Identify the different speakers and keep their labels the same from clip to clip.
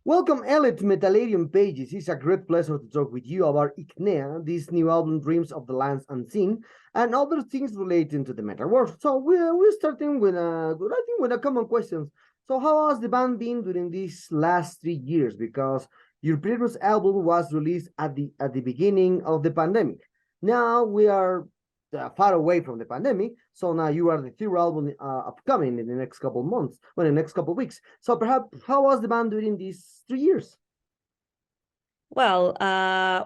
Speaker 1: Welcome, Helle, to Metallarium Pages. It's a great pleasure to talk with you about Ignea, this new album, Dreams of the Lands Unseen, and other things relating to the metal world. So we're starting with a common question. So how has the band been during these last 3 years? Because your previous album was released at the beginning of the pandemic. Now we are far away from the pandemic. So now you are the third album upcoming in the next couple of months, well, in the next couple of weeks. So perhaps how was the band during these 3 years?
Speaker 2: Well,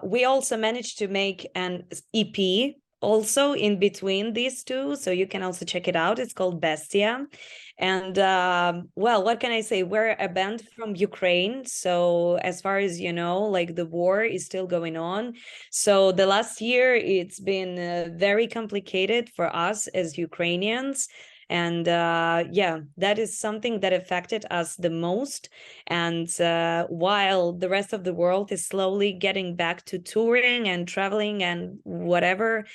Speaker 2: we also managed to make an EP also in between these two, so you can also check it out. It's called Bestia. And well, what can I say? We're a band from Ukraine, so as far as you know, like the war is still going on. So the last year, it's been very complicated for us as Ukrainians. And yeah, that is something that affected us the most. And while the rest of the world is slowly getting back to touring and traveling and whatever,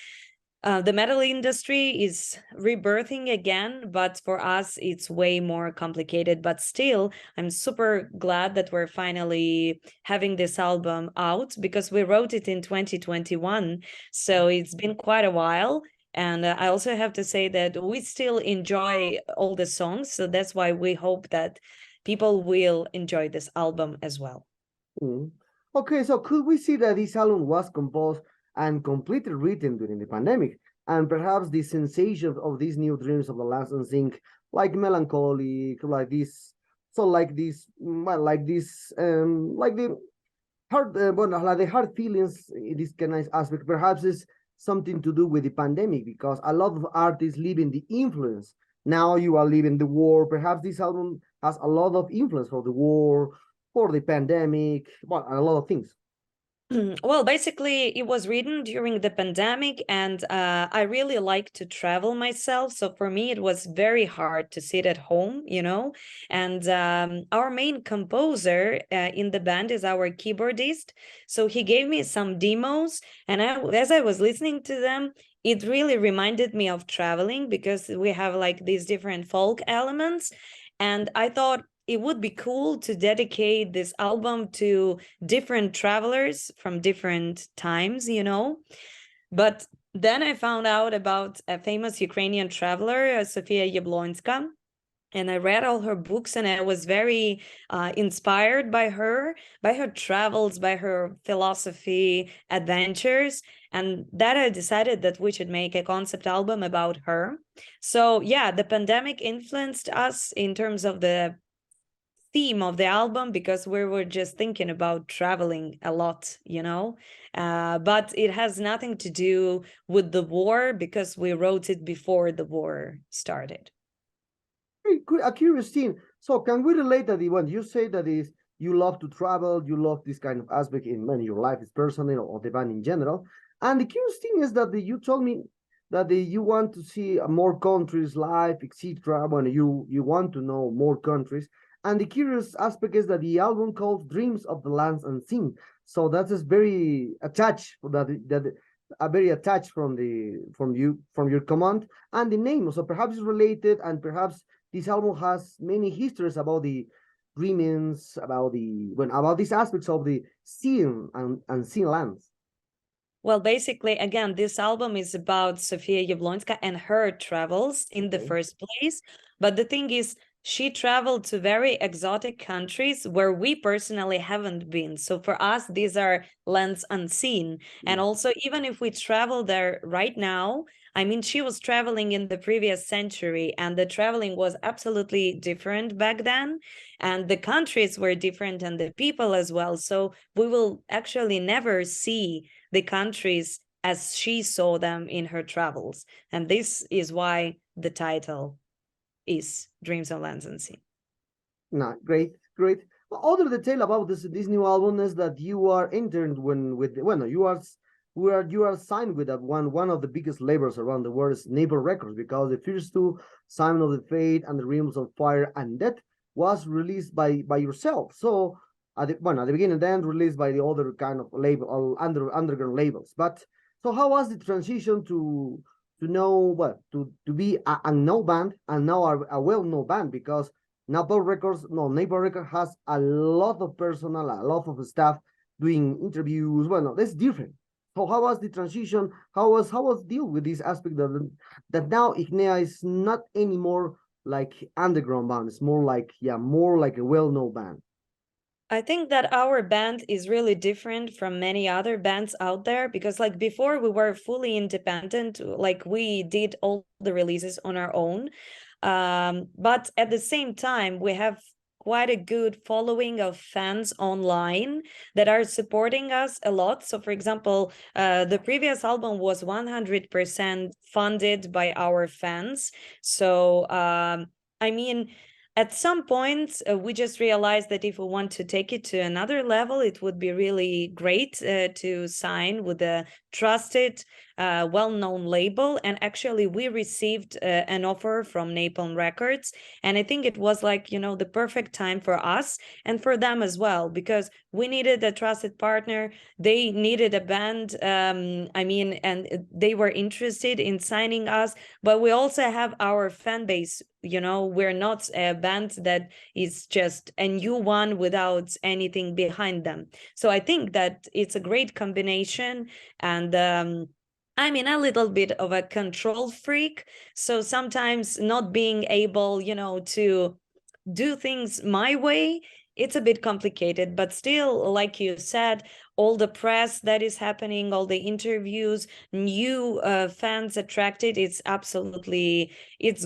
Speaker 2: the metal industry is rebirthing again, but for us, it's way more complicated. But still, I'm super glad that we're finally having this album out because we wrote it in 2021. So it's been quite a while. And I also have to say that we still enjoy all the songs. So that's why we hope that people will enjoy this album as well.
Speaker 1: Mm. Okay, so could we see that this album was composed and completely written during the pandemic? And perhaps the sensation of these new dreams of the last unseen, like melancholic, like this, so like this, well, like this, like the hard, like the hard feelings, this kind of aspect, perhaps is something to do with the pandemic, because a lot of artists live in the influence. Now you are living the war. Perhaps this album has a lot of influence for the war, for the pandemic, well, a lot of things.
Speaker 2: Well, basically, it was written during the pandemic, and I really like to travel myself. So for me, it was very hard to sit at home, you know. And our main composer in the band is our keyboardist. So he gave me some demos, and as I was listening to them, it really reminded me of traveling because we have like these different folk elements. And I thought, it would be cool to dedicate this album to different travelers from different times, you know. But then I found out about a famous Ukrainian traveler, Sofia Yablonska, and I read all her books, and I was very inspired by her travels, by her philosophy, adventures, and that I decided that we should make a concept album about her. So yeah, the pandemic influenced us in terms of the theme of the album because we were just thinking about traveling a lot, you know. But it has nothing to do with the war because we wrote it before the war started.
Speaker 1: A curious thing. So can we relate that when you say that is you love to travel, you love this kind of aspect in your life, is personal or the band in general. And the curious thing is that you told me that you want to see more countries live, etc. When you want to know more countries. And the curious aspect is that the album called Dreams of the Lands Unseen. So that is very attached, that very attached from your command and the name. So perhaps it's related, and perhaps this album has many histories about the dreamings, about these aspects of the seen and unseen lands.
Speaker 2: Well, basically, again, this album is about Sofia Yablonska and her travels in the first place. But the thing is, she traveled to very exotic countries where we personally haven't been. So for us, these are lands unseen. And also, even if we travel there right now, I mean, she was traveling in the previous century, and the traveling was absolutely different back then. And the countries were different, and the people as well. So we will actually never see the countries as she saw them in her travels. And this is why the title is Dreams of Lands Unseen.
Speaker 1: No, great. Other detail about this new album is that you are entered you are signed with one of the biggest labels around the world, is Naval Records, because the first two, Simon of the Fate and the Realms of Fire and Death, was released by yourself. So at the beginning, then released by the other kind of label, underground labels. But so how was the transition to know what to be a no band and now a well-known band? Because Napalm Records, no, Napalm Records has a lot of personnel, a lot of staff doing interviews. Well, no, that's different. So how was the transition? How was deal with this aspect that now Ignea is not anymore like underground band. It's more like, yeah, more like a well-known band.
Speaker 2: I think that our band is really different from many other bands out there because, like, before we were fully independent, like we did all the releases on our own. But at the same time, we have quite a good following of fans online that are supporting us a lot. So, for example, the previous album was 100% funded by our fans. So, I mean, at some point, we just realized that if we want to take it to another level, it would be really great to sign with a trusted, well-known label. And actually, we received an offer from Napalm Records. And I think it was like, you know, the perfect time for us and for them as well, because we needed a trusted partner. They needed a band. And they were interested in signing us. But we also have our fan base. You know, we're not a band that is just a new one without anything behind them. So I think that it's a great combination. And I'm in a little bit of a control freak. So sometimes not being able, you know, to do things my way, it's a bit complicated. But still, like you said, all the press that is happening, all the interviews, new fans attracted, it's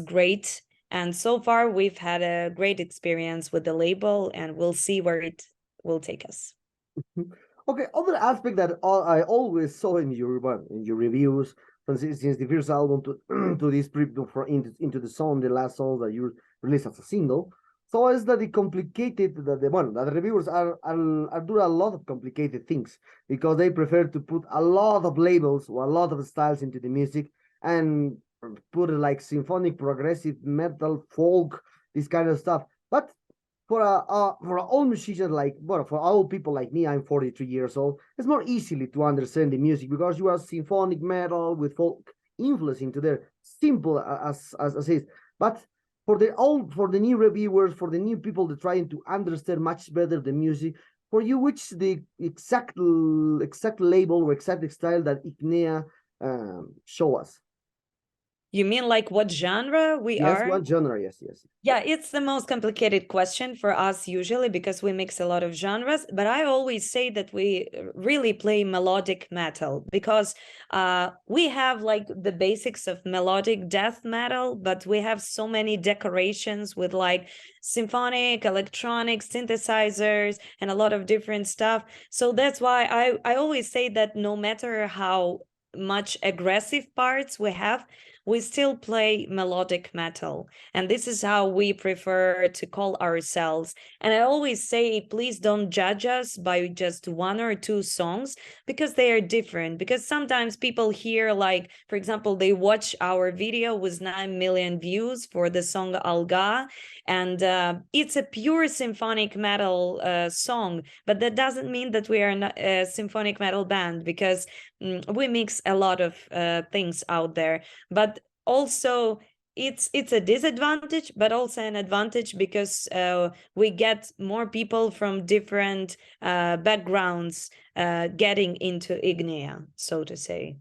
Speaker 2: great. And so far, we've had a great experience with the label, and we'll see where it will take us.
Speaker 1: Okay, other aspect that I always saw in your reviews, since the first album to to this for into the song, the last song that you released as a single. So is that the complicated that the reviewers are doing a lot of complicated things because they prefer to put a lot of labels or a lot of styles into the music and put it like symphonic, progressive, metal, folk, this kind of stuff. But for all musicians like for all people like me, I'm 43 years old. It's more easily to understand the music because you are symphonic metal with folk influence into there. Simple as is. But for the new reviewers, for the new people that trying to understand much better the music, for you, which the exact label or exact style that Ignea show us?
Speaker 2: You mean like what genre we
Speaker 1: Yes,
Speaker 2: are?
Speaker 1: what genre? Yes.
Speaker 2: Yeah, it's the most complicated question for us usually because we mix a lot of genres. But I always say that we really play melodic metal because we have like the basics of melodic death metal, but we have so many decorations with like symphonic, electronic, synthesizers, and a lot of different stuff. So that's why I always say that no matter how much aggressive parts we have, we still play melodic metal. And this is how we prefer to call ourselves. And I always say, please don't judge us by just one or two songs because they are different. Because sometimes people hear, like, for example, they watch our video with 9 million views for the song Alga. And it's a pure symphonic metal song. But that doesn't mean that we are not a symphonic metal band because we mix a lot of things out there. But also it's a disadvantage but also an advantage because we get more people from different backgrounds getting into Ignea, so to say.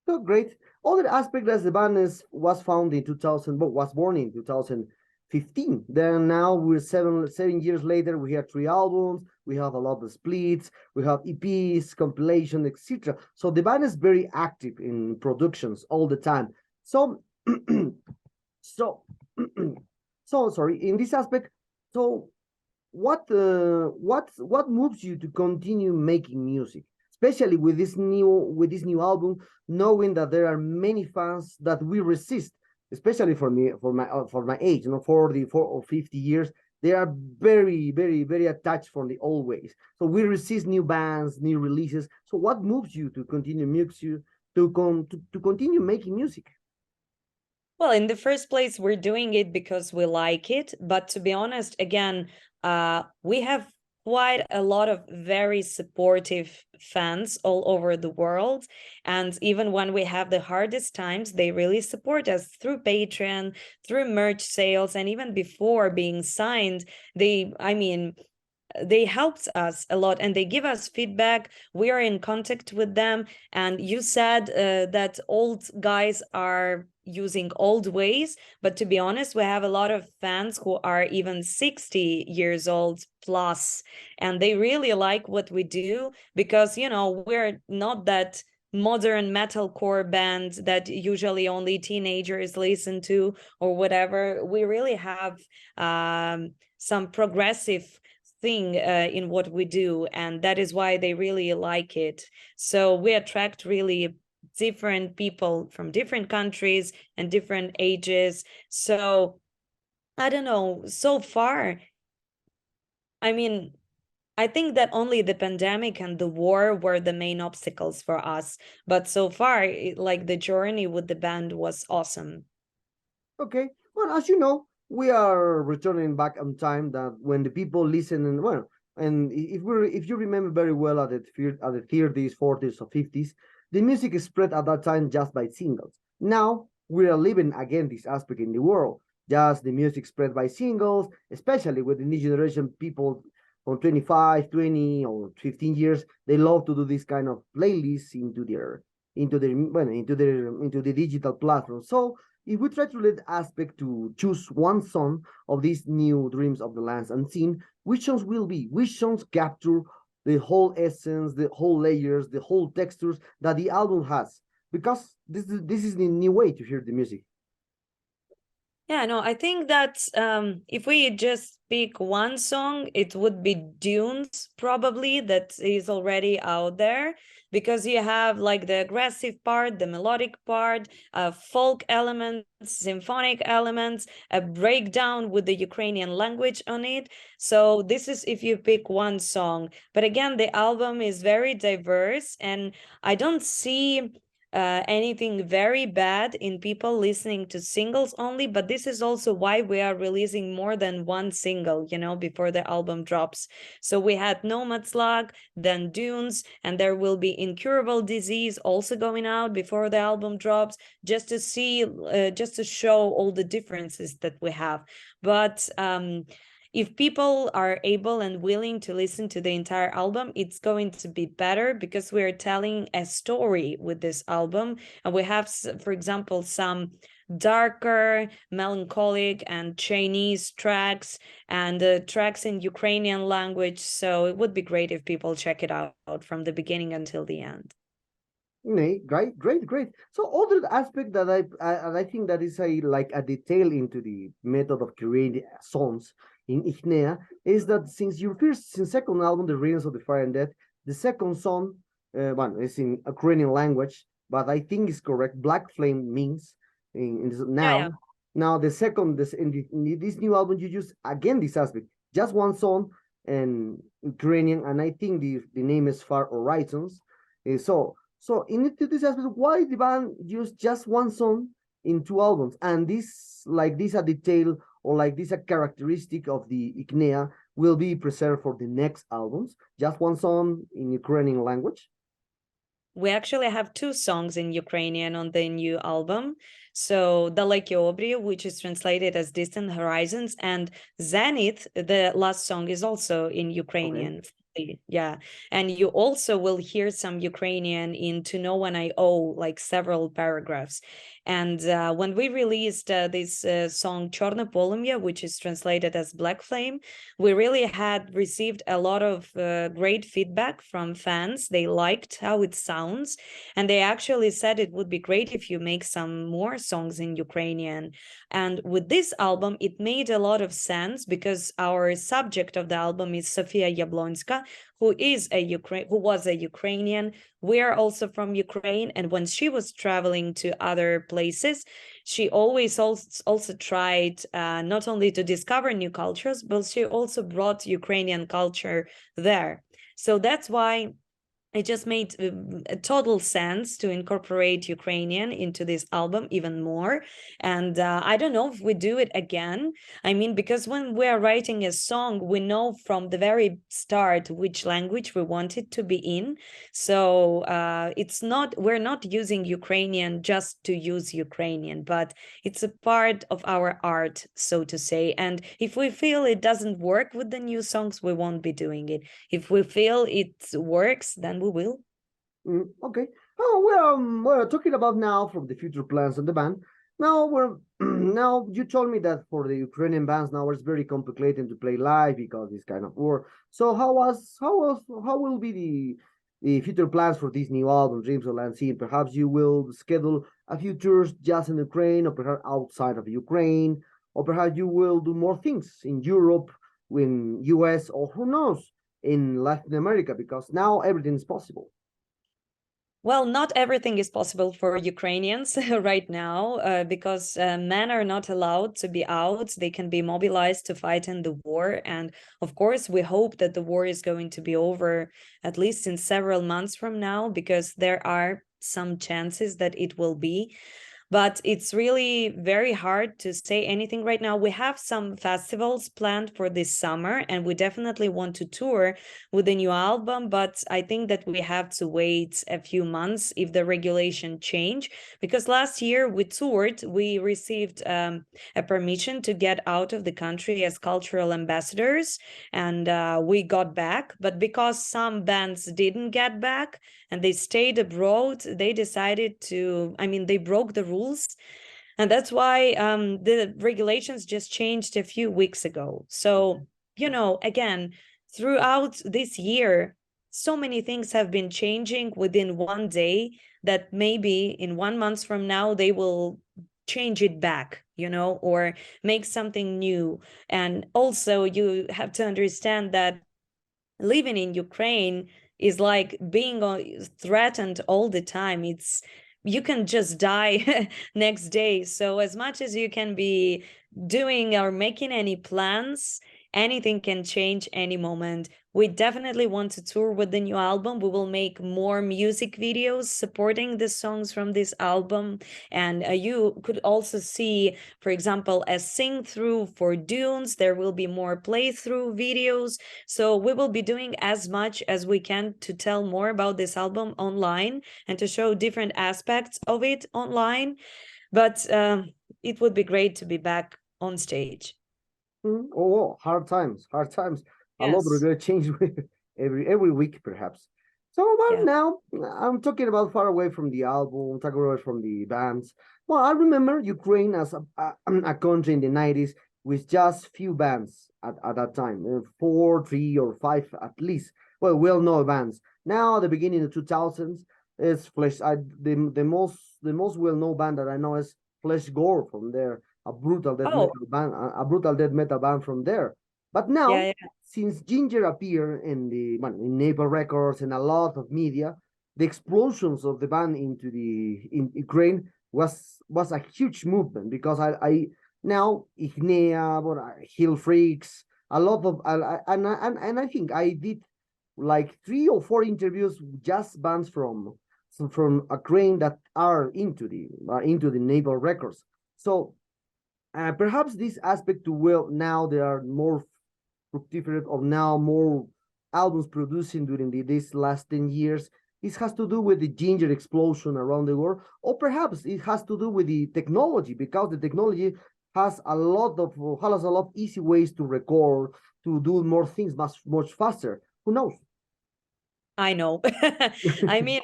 Speaker 1: So great. Other aspect as the band was found in 2000, but was born in 2015. Then now we're 7 years later. We have 3 albums. We have a lot of splits. We have EPs, compilation, etc. So the band is very active in productions all the time. So, so, so sorry. In this aspect, so what moves you to continue making music, especially with this new album, knowing that there are many fans that we resist, especially for me, for my age, 44 or 50 years, they are very, very, very attached from the old ways. So we resist new bands, new releases. So what moves you to continue to continue making music?
Speaker 2: Well, in the first place, we're doing it because we like it. But to be honest, again, we have quite a lot of very supportive fans all over the world. And even when we have the hardest times, they really support us through Patreon, through merch sales, and even before being signed, they helped us a lot and they give us feedback. We are in contact with them. And you said that old guys are using old ways, but to be honest, we have a lot of fans who are even 60 years old plus, and they really like what we do because, you know, we're not that modern metalcore band that usually only teenagers listen to or whatever. We really have some progressive thing in what we do, and that is why they really like it. So we attract really different people from different countries and different ages. So I don't know, so far, I mean, I think that only the pandemic and the war were the main obstacles for us, but so far like the journey with the band was awesome.
Speaker 1: Okay. Well, as you know, we are returning back on time that when the people listen and well, and if you remember very well at the 30s, 40s, or 50s, the music is spread at that time just by singles. Now we are living again this aspect in the world. Just the music spread by singles, especially with the new generation people from 25, 20, or 15 years, they love to do this kind of playlists into the digital platform. So if we try to let aspect to choose one song of these new dreams of the lands unseen, which songs will be? Which songs capture the whole essence, the whole layers, the whole textures that the album has? Because this is the new way to hear the music.
Speaker 2: Yeah, no, I think that if we just pick one song, it would be Dunes, probably, that is already out there, because you have like the aggressive part, the melodic part, folk elements, symphonic elements, a breakdown with the Ukrainian language on it. So this is if you pick one song. But again, the album is very diverse, and I don't see anything very bad in people listening to singles only, but this is also why we are releasing more than one single, you know, before the album drops. So we had Nomad's Luck, then Dunes, and there will be Incurable Disease also going out before the album drops, just to see, just to show all the differences that we have. But if people are able and willing to listen to the entire album, it's going to be better because we're telling a story with this album. And we have, for example, some darker, melancholic, and Chinese tracks, and tracks in Ukrainian language. So it would be great if people check it out from the beginning until the end.
Speaker 1: Great, great, great. So other aspect that I think that is a detail into the method of creating songs in Ignea is that since second album, The Rings of the Fire and Death, the second song, one is in Ukrainian language, but I think is correct. Black Flame means in this, now.
Speaker 2: Yeah.
Speaker 1: Now the second in this new album you use again this aspect, just one song and Ukrainian, and I think the name is Far Horizons. So in this aspect, why the band used just one song in two albums? And this a detail or like this a characteristic of the Ignea will be preserved for the next albums. Just one song in Ukrainian language.
Speaker 2: We actually have two songs in Ukrainian on the new album. So Daleky Obri, which is translated as Distant Horizons, and Zenith, the last song, is also in Ukrainian. Okay. Yeah. And you also will hear some Ukrainian in To Know When I Owe, like several paragraphs. And when we released this song Chorne Polumya, which is translated as Black Flame, we really had received a lot of great feedback from fans. They liked how it sounds, and they actually said it would be great if you make some more songs in Ukrainian. And with this album, it made a lot of sense because our subject of the album is Sofia Yablonska, who was a Ukrainian. We are also from Ukraine, and when she was traveling to other places, she always also tried not only to discover new cultures, but she also brought Ukrainian culture there. So that's why it just made a total sense to incorporate Ukrainian into this album even more. And I don't know if we do it again. I mean, because when we are writing a song, we know from the very start which language we want it to be in. So we're not using Ukrainian just to use Ukrainian, but it's a part of our art, so to say. And if we feel it doesn't work with the new songs, we won't be doing it. If we feel it works, then we will.
Speaker 1: Okay. Oh, we're talking about now from the future plans of the band. Now now you told me that for the Ukrainian bands now it's very complicated to play live because this kind of war. So how will be the future plans for this new album, Dreams of Land Scene? Perhaps you will schedule a few tours just in Ukraine, or perhaps outside of Ukraine, or perhaps you will do more things in Europe, in US, or who knows, in Latin America, because now everything is possible.
Speaker 2: Well, not everything is possible for Ukrainians right now because men are not allowed to be out. They can be mobilized to fight in the war. And of course, we hope that the war is going to be over at least in several months from now, because there are some chances that it will be. But it's really very hard to say anything right now. We have some festivals planned for this summer, and we definitely want to tour with the new album, but I think that we have to wait a few months if the regulation change, because last year we toured, we received a permission to get out of the country as cultural ambassadors, and we got back. But because some bands didn't get back and they stayed abroad, they decided to, I mean, they broke the rules. And that's why the regulations just changed a few weeks ago. So, you know, again, throughout this year, so many things have been changing within one day that maybe in 1 month from now, they will change it back, you know, or make something new. And also, you have to understand that living in Ukraine is like being threatened all the time. It's you can just die next day. So as much as you can be doing or making any plans, anything can change any moment. We definitely want to tour with the new album. We will make more music videos supporting the songs from this album. And you could also see, for example, a sing through for Dunes. There will be more playthrough videos. So we will be doing as much as we can to tell more about this album online and to show different aspects of it online. But it would be great to be back on stage.
Speaker 1: Oh, hard times, hard times. A lot
Speaker 2: Yes.
Speaker 1: are going to change every week, perhaps. So, well,
Speaker 2: Yeah.
Speaker 1: now I'm talking about far away from the album, talking away from the bands. Well, I remember Ukraine as a country in the 90s with just few bands at that time, 4, 3, or 5 at least. Well, well-known bands. Now, at the beginning of 2000s, is Flesh. The most well-known band that I know is Flesh Gore from there, a brutal death
Speaker 2: Oh,
Speaker 1: metal band, a brutal death metal band from there. But
Speaker 2: yeah,
Speaker 1: now,
Speaker 2: yeah.
Speaker 1: since Ginger appeared in in Naples Records and a lot of media, the explosions of the band in Ukraine was a huge movement, because I now Ignea, Hill Freaks, a lot of and I think I did like 3 or 4 interviews just bands from Ukraine that are into the Naples Records. So perhaps this aspect to will now there are more fructiferous, or now more albums producing during these last 10 years. This has to do with the ginger explosion around the world, or perhaps it has to do with the technology, because the technology has a lot of easy ways to record, to do more things much faster. Who knows?
Speaker 2: I know. I mean,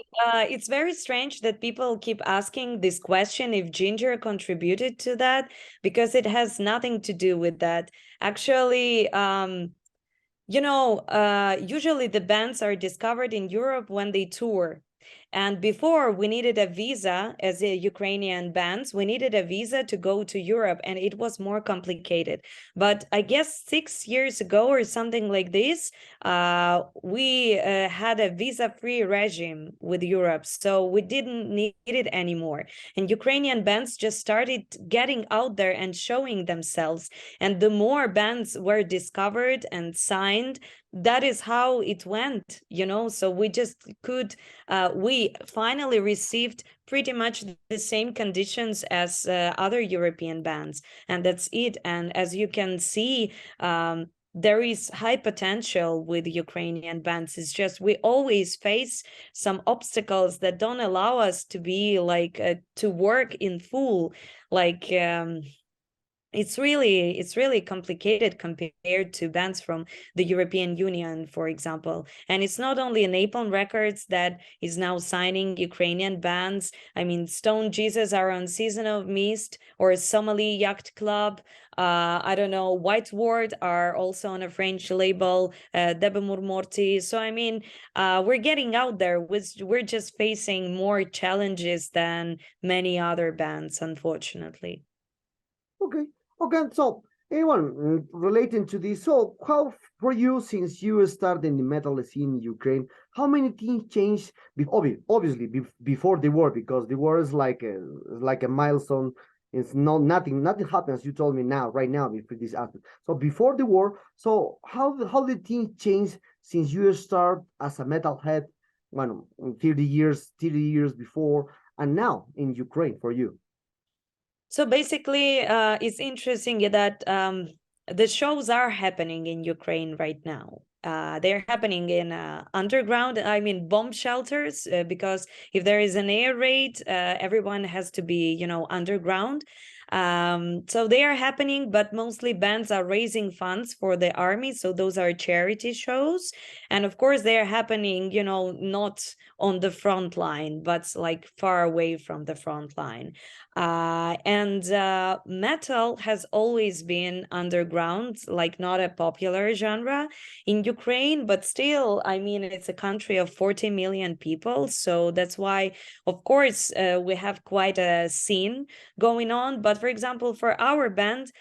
Speaker 2: it's very strange that people keep asking this question if Ginger contributed to that, because it has nothing to do with that. Actually, usually the bands are discovered in Europe when they tour. And before, we needed a visa as a Ukrainian bands. We needed a visa to go to Europe, and it was more complicated. But I guess 6 years ago or something like this, we had a visa-free regime with Europe, so we didn't need it anymore. And Ukrainian bands just started getting out there and showing themselves. And the more bands were discovered and signed, that is how it went, you know. So we just could, we finally received pretty much the same conditions as other European bands, and that's it. And as you can see, there is high potential with Ukrainian bands. It's just we always face some obstacles that don't allow us to be like to work in full, like it's really complicated compared to bands from the European Union, for example. And it's not only Napalm Records that is now signing Ukrainian bands. I mean, Stone Jesus are on Season of Mist, or Somali Yacht Club. I don't know, White Ward are also on a French label, Debe Murmorti. So I mean, we're getting out there. We're just facing more challenges than many other bands, unfortunately.
Speaker 1: Okay. Okay. So, anyone relating to this? So, how for you, since you started in the metal scene in Ukraine, how many things changed? Obviously, before the war, because the war is like a milestone. It's not nothing happens. You told me now, right now, before this aspect. So before the war, so how did things change since you start as a metalhead, well, 30 years before, and now in Ukraine for you?
Speaker 2: So basically, it's interesting that the shows are happening in Ukraine right now. They're happening in underground, I mean, bomb shelters, because if there is an air raid, everyone has to be, you know, underground. So they are happening, but mostly bands are raising funds for the army. So those are charity shows. And of course, they are happening, you know, not on the front line, but like far away from the front line. And metal has always been underground, like not a popular genre in Ukraine, but still, I mean, it's a country of 40 million people. So that's why, of course, we have quite a scene going on. But for example, for our band,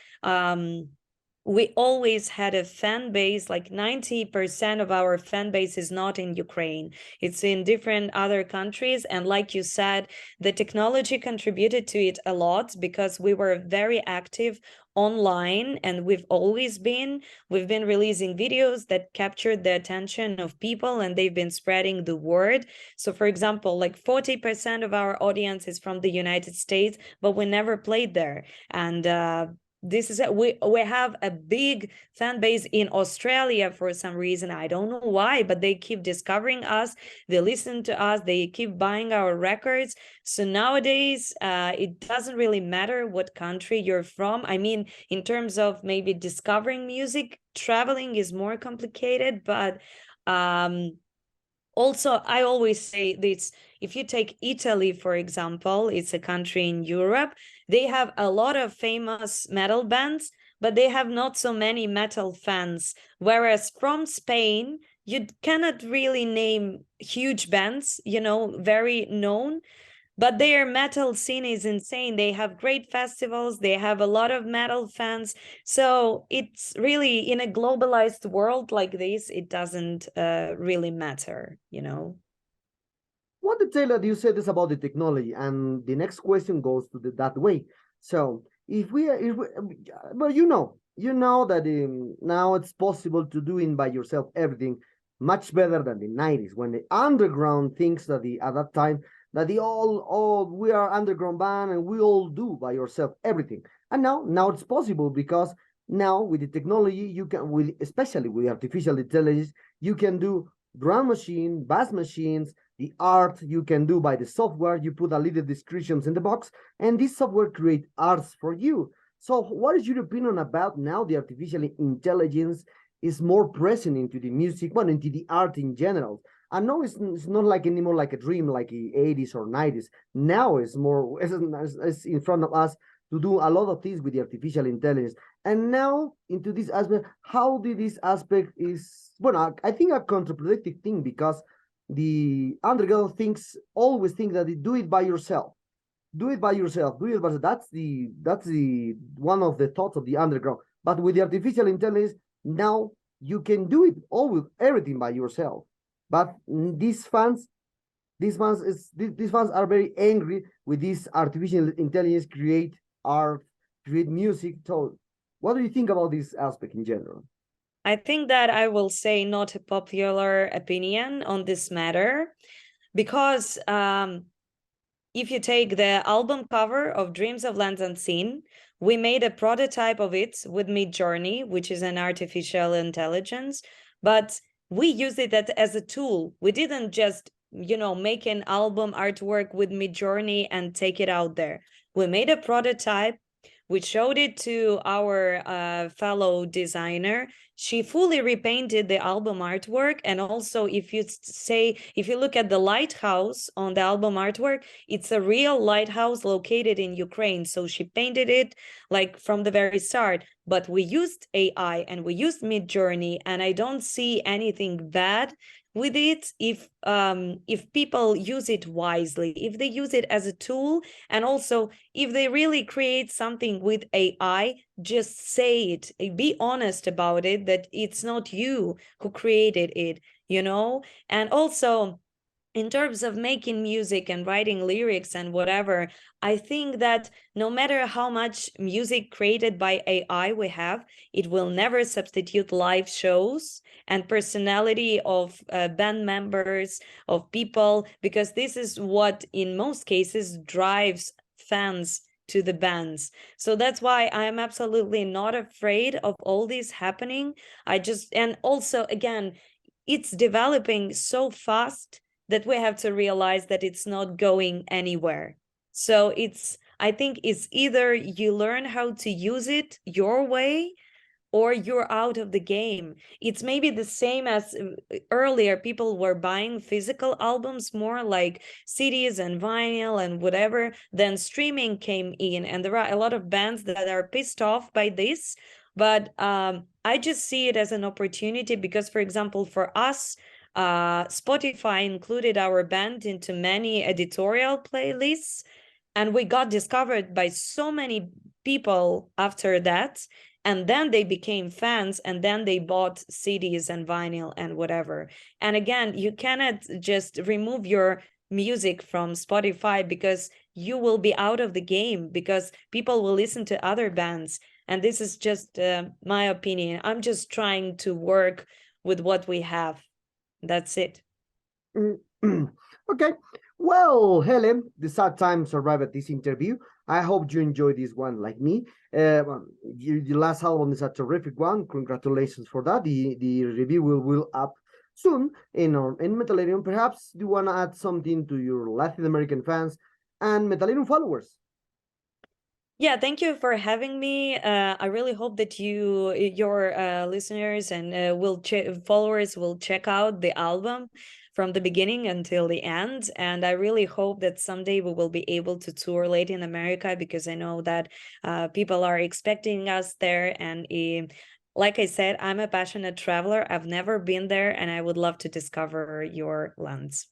Speaker 2: we always had a fan base, like 90% of our fan base is not in Ukraine. It's in different other countries. And like you said, the technology contributed to it a lot because we were very active online, and we've been releasing videos that captured the attention of people, and they've been spreading the word. So for example, like 40% of our audience is from the United States, but we never played there. And this is we have a big fan base in Australia for some reason. I don't know why, but they keep discovering us, they listen to us, they keep buying our records. So nowadays it doesn't really matter what country you're from. I mean, in terms of maybe discovering music, traveling is more complicated, but also, I always say this, if you take Italy, for example, it's a country in Europe, they have a lot of famous metal bands, but they have not so many metal fans. Whereas from Spain, you cannot really name huge bands, you know, very known. But their metal scene is insane. They have great festivals. They have a lot of metal fans. So it's really, in a globalized world like this, it doesn't really matter, you know?
Speaker 1: What detail that you said is about the technology, and the next question goes to that way. So well, you know that now it's possible to do it by yourself everything much better than the 90s, when the underground thinks that at that time that we are underground band and we all do by yourself everything. And now it's possible, because now with the technology you can, especially with artificial intelligence, you can do drum machine, bass machines, the art you can do by the software. You put a little descriptions in the box, and this software create arts for you. So what is your opinion about now the artificial intelligence is more present into the music, well, into the art in general? I know it's not like anymore like a dream like the 80s or 90s. Now it's more, it's in front of us to do a lot of things with the artificial intelligence. And now into this aspect, how did this aspect is, well, I think a contradictory thing, because the underground always think that they do it by yourself. Do it by yourself. Do it by yourself. That's the one of the thoughts of the underground. But with the artificial intelligence, now you can do it all with everything by yourself. But these fans are very angry with this artificial intelligence create art, create music. So what do you think about this aspect in general?
Speaker 2: I think that I will say not a popular opinion on this matter, because if you take the album cover of Dreams of Lands Unseen, we made a prototype of it with Midjourney, which is an artificial intelligence, but we used it as a tool. We didn't just, make an album artwork with Midjourney and take it out there. We made a prototype. We showed it to our fellow designer. She fully repainted the album artwork. And also, if you look at the lighthouse on the album artwork, it's a real lighthouse located in Ukraine. So she painted it like from the very start. But we used AI and we used Midjourney, and I don't see anything bad with it if people use it wisely, if they use it as a tool, and also if they really create something with AI, just say it, be honest about it, that it's not you who created it, and also in terms of making music and writing lyrics and whatever, I think that no matter how much music created by AI we have, it will never substitute live shows and personality of band members, of people, because this is what in most cases drives fans to the bands. So that's why I'm absolutely not afraid of all this happening. And also, again, it's developing so fast that we have to realize that it's not going anywhere. So I think it's either you learn how to use it your way, or you're out of the game. It's maybe the same as earlier people were buying physical albums more, like CDs and vinyl and whatever. Then streaming came in, and there are a lot of bands that are pissed off by this. But I just see it as an opportunity because, for example, for us, Spotify included our band into many editorial playlists, and we got discovered by so many people after that. And then they became fans, and then they bought CDs and vinyl and whatever. And again, you cannot just remove your music from Spotify, because you will be out of the game, because people will listen to other bands. And this is just my opinion. I'm just trying to work with what we have. That's it.
Speaker 1: Okay. Well, Helle, the sad times arrive at this interview. I hope you enjoyed this one like me. The last album is a terrific one. Congratulations for that. The review will up soon in Metallarium. Perhaps you want to add something to your Latin American fans and Metallarium followers.
Speaker 2: Yeah, thank you for having me. I really hope that your listeners and followers will check out the album from the beginning until the end. And I really hope that someday we will be able to tour Latin America, because I know that people are expecting us there. And like I said, I'm a passionate traveler. I've never been there, and I would love to discover your lands.